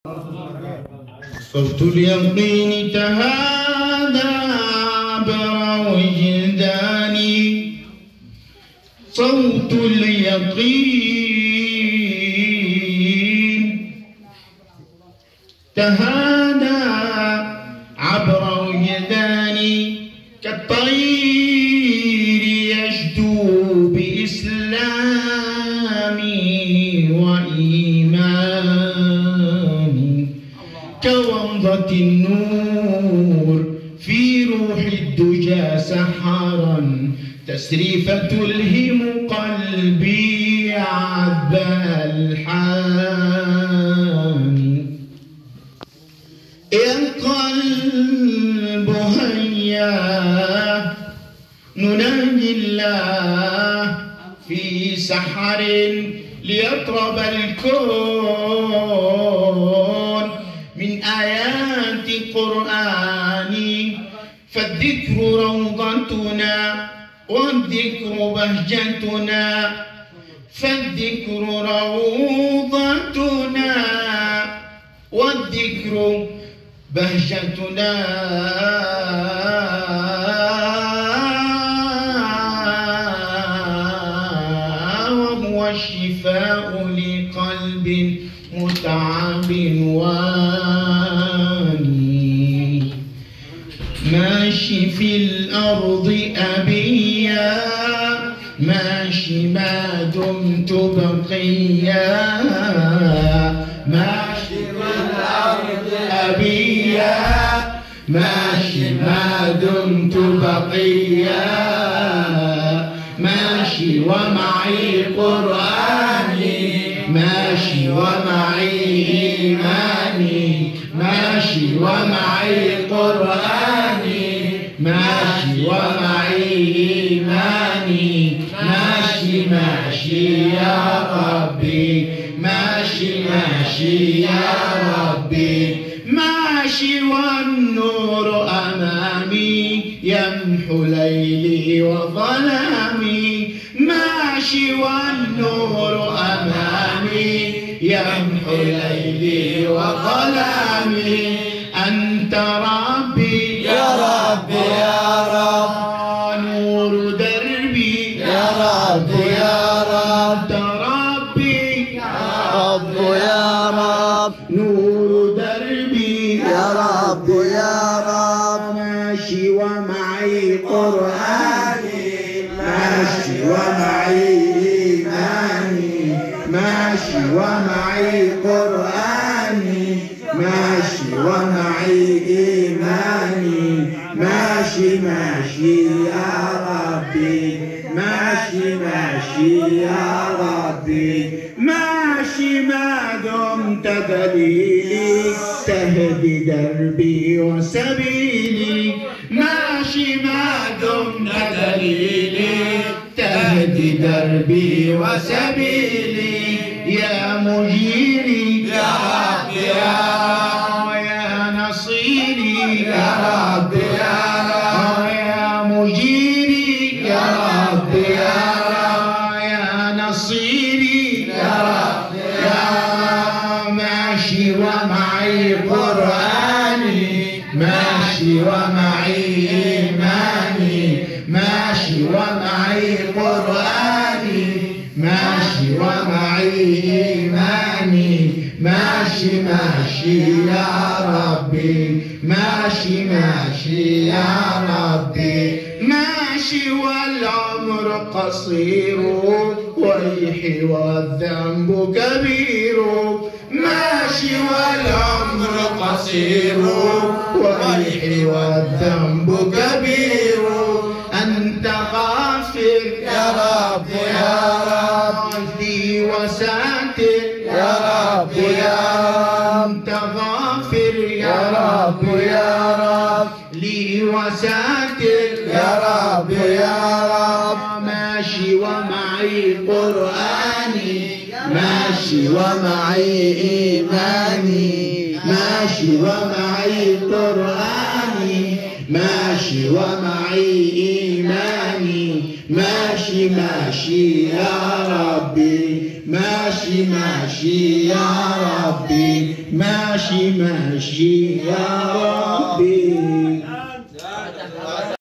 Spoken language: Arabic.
صوت اليقين تهادى عبر وجداني، صوت اليقين تهادى عبر وجداني، كالطير يشدو بإسلامي وإيماني، كومضة النور في روح الدجى سحرا، تسريفة تلهم قلبي عذب الحان. يا قلب هيا نناجي الله في سحر ليطرب الكون من آيات قرآني، فالذكر روضتنا والذكر بهجتنا، فالذكر روضتنا والذكر بهجتنا، وهو الشفاء لقلب متعب واني. ماشي في الأرض أبيا، ماشي ما دمت بقيا، ماشي في الأرض أبيا، ماشي ما دمت بقيا، ماشي ومعي قرآني، ماشي ومعي إيماني، ماشي ومعي قرآني، ماشي ومعي إيماني، ماشي ماشي يا ربي، ماشي ماشي يا ربي، ماشي والنور أمامي يمحو ليلي وظلامي، ماشي والنور أمامي يمحو ليلي وظلامي. أنت ربي يا رب يا رب، نور دربي يا رب يا رب، أنت ربي يا رب يا رب، نور دربي يا رب يا رب، ماشي ومعي قرآني، ماشي ومعي إيماني، ماشي ومعي قرآني، ماشي ومعي إيماني، ماشي ماشي يا ربي، ماشي ماشي يا ربي، ماشي ما دمت دليلي تهدي دربي وسبيلي، ماشي ما دمت دليلي تهدي دربي وسبيلي، يا مجيري يا رب يا رب، يا نصيري يا رب يا رب، يا مجيري يا رب يا رب، يا نصيري يا رب يا ماشي ومعي قرآني، ماشي ومعي إيماني، ماشي ومعي قرآني، ماشي ومعي إيماني، ماشي ماشي يا ربي، ماشي ماشي يا ربي، ماشي والعمر قصير ويحي والذنب كبير، ماشي والعمر قصير ويحي والذنب كبير. أنت غافر يا رب يا رب، لي وساتر يا رب يا رب، أنت غافر يا رب يا رب، لي وساتر يا رب يا رب، ماشي ومعي قرآني، ماشي ومعي إيماني، ماشي ومعي قرآني، ماشي ومعي إيماني، ماشي ماشي يا ربي، ماشي ماشي يا ربي، ماشي ماشي يا